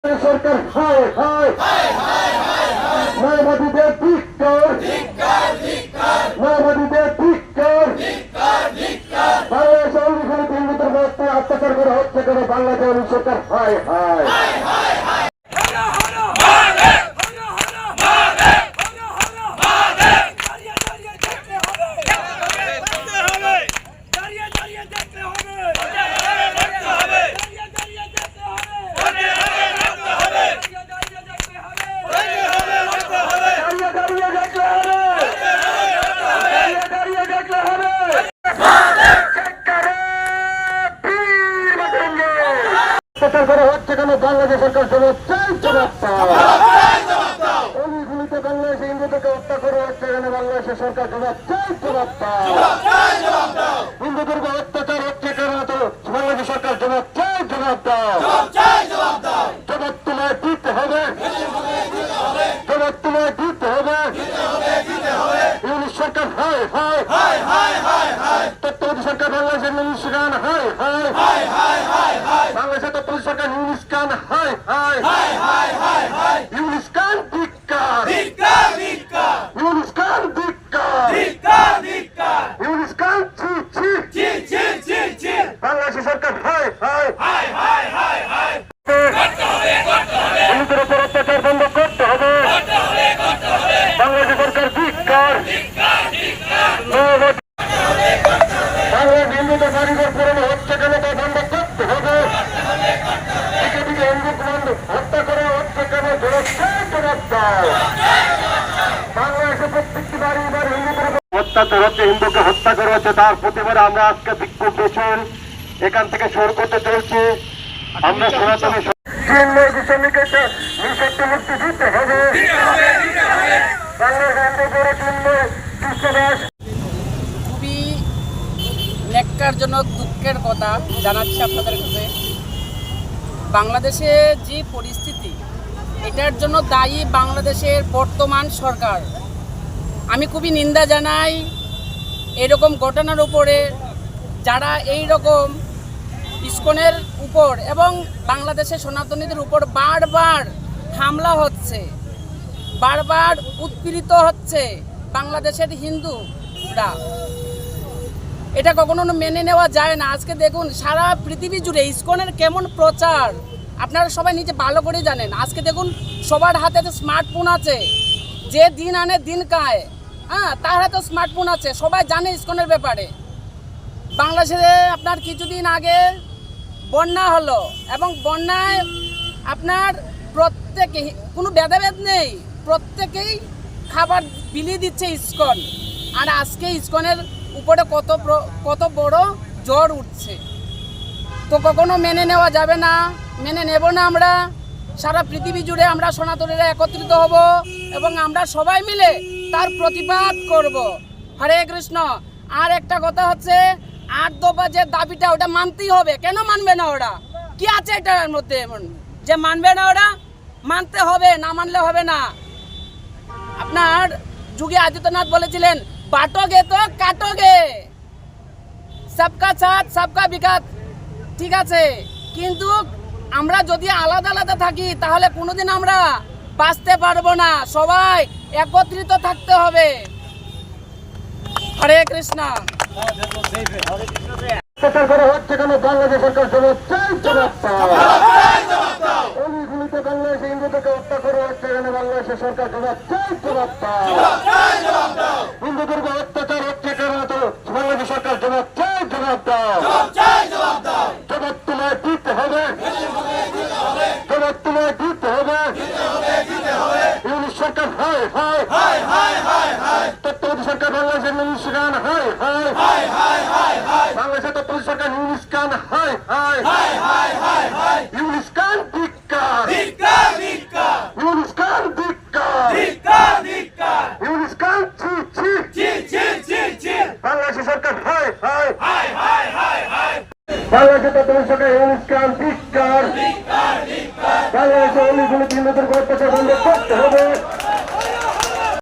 সরকার হায় হায় মায়াবাদীদের ধিক্কার, মায়াবাদীদের ধিক্কার। বাংলাদেশে অলিগুলি হিন্দুদের মধ্যে অত্যাচার করে হত্যা করে বাংলাদেশ সরকার হায় হায়। করে হচ্ছে কেন বাংলাদেশ সরকার জবাব চাই, জবাব দাও। অলিগুলিতে বাংলাদেশে হিন্দুদেরকে হত্যা করে হচ্ছে কেন বাংলাদেশের সরকার জবাব চাই, জবাব দাও। হিন্দুদেরকে অত্যাচার হচ্ছে কেন তো বাংলাদেশ সরকার জবাব চাই, জবাব দাও। জবাব তোমায় দিতে হবে, জবাব তোমায় দিতে হবে। ইউনিশ সরকার হায় হায়, তত্ত্বাবধায়ক সরকার বাংলাদেশের ইউনিশ গান হায় হায়, বাংলাদেশের তত্ত্বাবধায়ক সরকার ইউনিশ গান হায় হায়, ইউনিশ গান ধিক্কার, ইউনিশ গান ধিক্কার, ইউনিশ গান ছি ছি, বাংলাদেশের সরকার হায় হায়। হিন্দুদের উপর অত্যাচার বন্ধ করতে হবে, বাংলাদেশ সরকার ধিক্কার। বাংলাদেশ হিন্দুদের বাড়িঘর পুরনো হচ্ছে কেন তা বন্ধ করতে হবে। দিকে দিকে হিন্দু বন্ধু হত্যা করে হচ্ছে কেন জবাব দাও। বাংলাদেশে প্রত্যেকটি বাড়ি বাড়ি হিন্দুদের অত্যাচার হচ্ছে, হিন্দুকে হত্যা করা হচ্ছে, তার প্রতিবাদে আমরা আজকে বিক্ষোভ মিছিল এখান থেকে শুরু করতে চলছি। আমরা সনাতনী মুক্তি দিতে হবে। খুবই ন্যাক্কারজনক দুঃখের কথা জানাচ্ছি আপনাদের কাছে। বাংলাদেশে যে পরিস্থিতি, এটার জন্য দায়ী বাংলাদেশের বর্তমান সরকার। আমি খুবই নিন্দা জানাই এরকম ঘটনার উপরে, যারা এই রকম ইসকনের উপর এবং বাংলাদেশের সনাতনীদের উপর বারবার হামলা হচ্ছে, বারবার উৎপীড়িত হচ্ছে বাংলাদেশের হিন্দুরা। এটা কখনো মেনে নেওয়া যায় না। আজকে দেখুন সারা পৃথিবী জুড়ে ইসকনের কেমন প্রচার, আপনারা সবাই নিজে ভালো করে জানেন। আজকে দেখুন সবার হাতে স্মার্টফোন আছে, যে দিন আনে দিন খায়, তার হাতে স্মার্টফোন আছে, সবাই জানে ইসকনের ব্যাপারে। বাংলাদেশে আপনার কিছুদিন আগে বন্যা হলো এবং বন্যায় আপনার প্রত্যেকে, কোনো ভেদাভেদ নেই, প্রত্যেকেই খাবার বিলিয়ে দিচ্ছে ইসকন। আর আজকে ইসকনের উপরে কত বড় জ্বর উঠছে, তো কখনো মেনে নেওয়া যাবে না, মেনে নেব না। আমরা সারা পৃথিবী জুড়ে আমরা সনাতনীরা একত্রিত হব এবং আমরা সবাই মিলে তার প্রতিবাদ করব। হরে কৃষ্ণ। আর একটা কথা হচ্ছে, 8 দফা যে দাবিটা, ওটা মানতেই হবে। কেন মানবে না ওরা? কি আছে এটার মধ্যে এমন যে মানবে না? ওরা মানতে হবে, না মানলে হবে না। আপনার যোগী আদিত্যনাথ বলেছিলেন, বাটোগে তো কাটোগে, সবকা সাথ সবকা বিকাশ। ঠিক আছে, কিন্তু আমরা যদি আলাদা আলাদা থাকি তাহলে কোনোদিন আমরা বাঁচতে পারবো না। সবাই একত্রিত থাকতে হবে। হরে কৃষ্ণ। হচ্ছে কেন বাংলাদেশ সরকার জবাব চাই, জবাব দাও। অলিগুলিতে বাংলাদেশে হিন্দুদেরকে হত্যা করে হচ্ছে কেন বাংলাদেশের সরকার জবাব চাই, জবাব দাও। হিন্দুদেরকে অত্যাচার হচ্ছে কেন তো বাংলাদেশ সরকার জবাব চাই, জবাব দাও। জবাব তোমায় দিতে হবে, জবাব তোমায় দিতে হবে। ইউনিশ সরকার হায় হায়, তত্ত্বাবধায়ক সরকার বাংলাদেশের ইউনিশ গান হায় হায়, বাংলাদেশের তত্ত্বাবধায়ক সরকার ইউনিশ গান হায় হায়, ইউনিশ গান ধিক্কার, ইউনিশ গান ধিক্কার, ইউনিশ গান ছি ছি, বাংলাদেশের সরকার হায় হায়, বাংলাদেশের